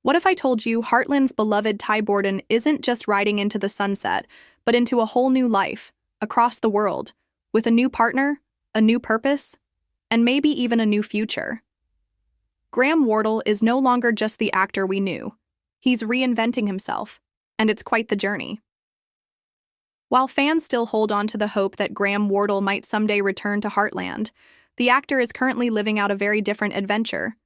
What if I told you Heartland's beloved Ty Borden isn't just riding into the sunset, but into a whole new life, across the world, with a new partner, a new purpose, and maybe even a new future? Graham Wardle is no longer just the actor we knew. He's reinventing himself, and it's quite the journey. While fans still hold on to the hope that Graham Wardle might someday return to Heartland, the actor is currently living out a very different adventure.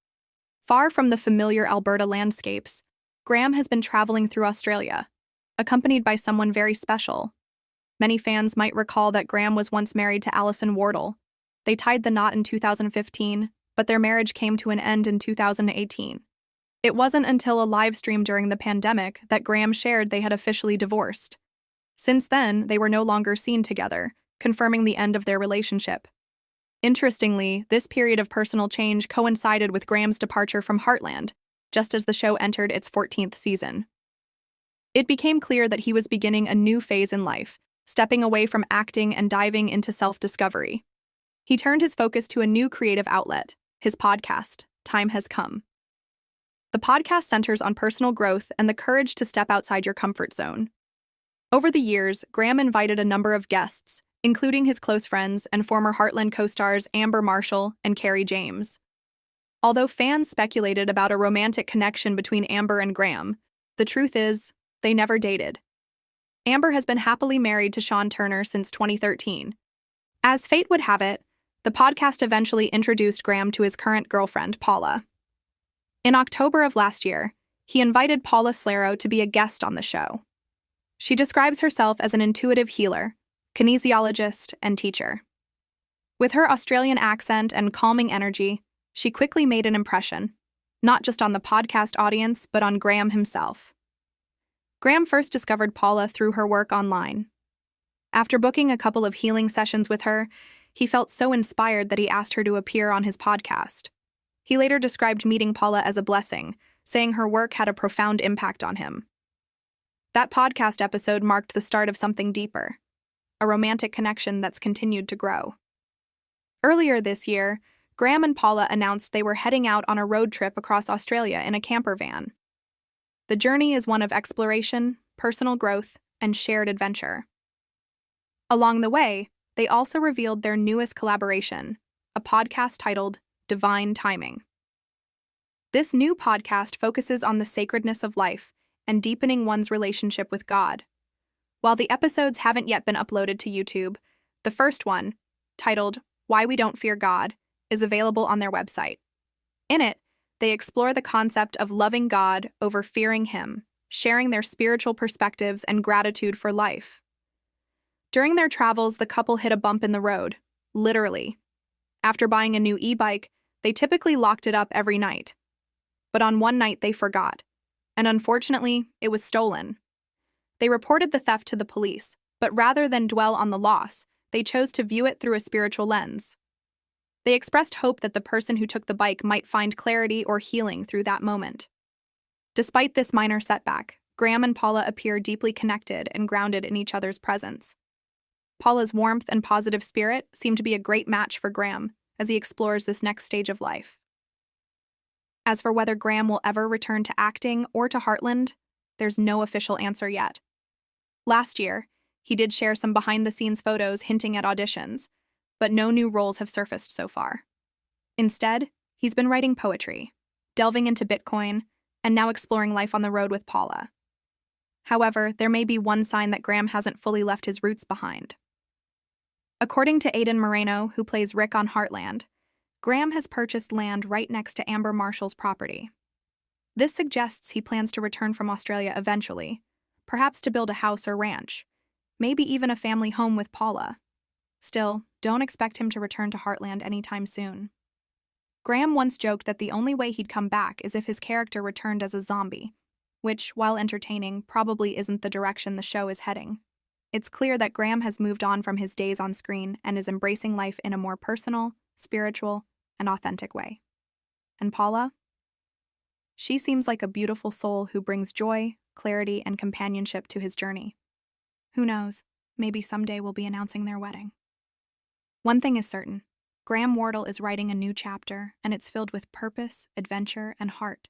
Far from the familiar Alberta landscapes, Graham has been traveling through Australia, accompanied by someone very special. Many fans might recall that Graham was once married to Alison Wardle. They tied the knot in 2015, but their marriage came to an end in 2018. It wasn't until a live stream during the pandemic that Graham shared they had officially divorced. Since then, they were no longer seen together, confirming the end of their relationship. Interestingly, this period of personal change coincided with Graham's departure from Heartland, just as the show entered its 14th season. It became clear that he was beginning a new phase in life, stepping away from acting and diving into self-discovery. He turned his focus to a new creative outlet, his podcast, Time Has Come. The podcast centers on personal growth and the courage to step outside your comfort zone. Over the years, Graham invited a number of guests, including his close friends and former Heartland co-stars Amber Marshall and Carrie James. Although fans speculated about a romantic connection between Amber and Graham, the truth is, they never dated. Amber has been happily married to Sean Turner since 2013. As fate would have it, the podcast eventually introduced Graham to his current girlfriend, Paula. In October of last year, he invited Paula Slaro to be a guest on the show. She describes herself as an intuitive healer, kinesiologist, and teacher. With her Australian accent and calming energy, she quickly made an impression, not just on the podcast audience, but on Graham himself. Graham first discovered Paula through her work online. After booking a couple of healing sessions with her, he felt so inspired that he asked her to appear on his podcast. He later described meeting Paula as a blessing, saying her work had a profound impact on him. That podcast episode marked the start of something deeper, a romantic connection that's continued to grow. Earlier this year, Graham and Paula announced they were heading out on a road trip across Australia in a camper van. The journey is one of exploration, personal growth, and shared adventure. Along the way, they also revealed their newest collaboration, a podcast titled Divine Timing. This new podcast focuses on the sacredness of life and deepening one's relationship with God. While the episodes haven't yet been uploaded to YouTube, the first one, titled Why We Don't Fear God, is available on their website. In it, they explore the concept of loving God over fearing Him, sharing their spiritual perspectives and gratitude for life. During their travels, the couple hit a bump in the road, literally. After buying a new e-bike, they typically locked it up every night. But on one night they forgot, and unfortunately, it was stolen. They reported the theft to the police, but rather than dwell on the loss, they chose to view it through a spiritual lens. They expressed hope that the person who took the bike might find clarity or healing through that moment. Despite this minor setback, Graham and Paula appear deeply connected and grounded in each other's presence. Paula's warmth and positive spirit seem to be a great match for Graham as he explores this next stage of life. As for whether Graham will ever return to acting or to Heartland, there's no official answer yet. Last year, he did share some behind-the-scenes photos hinting at auditions, but no new roles have surfaced so far. Instead, he's been writing poetry, delving into Bitcoin, and now exploring life on the road with Paula. However, there may be one sign that Graham hasn't fully left his roots behind. According to Aidan Moreno, who plays Rick on Heartland, Graham has purchased land right next to Amber Marshall's property. This suggests he plans to return from Australia eventually, perhaps to build a house or ranch, maybe even a family home with Paula. Still, don't expect him to return to Heartland anytime soon. Graham once joked that the only way he'd come back is if his character returned as a zombie, which, while entertaining, probably isn't the direction the show is heading. It's clear that Graham has moved on from his days on screen and is embracing life in a more personal, spiritual, and authentic way. And Paula? She seems like a beautiful soul who brings joy, clarity, and companionship to his journey. Who knows, maybe someday we'll be announcing their wedding. One thing is certain, Graham Wardle is writing a new chapter, and it's filled with purpose, adventure, and heart.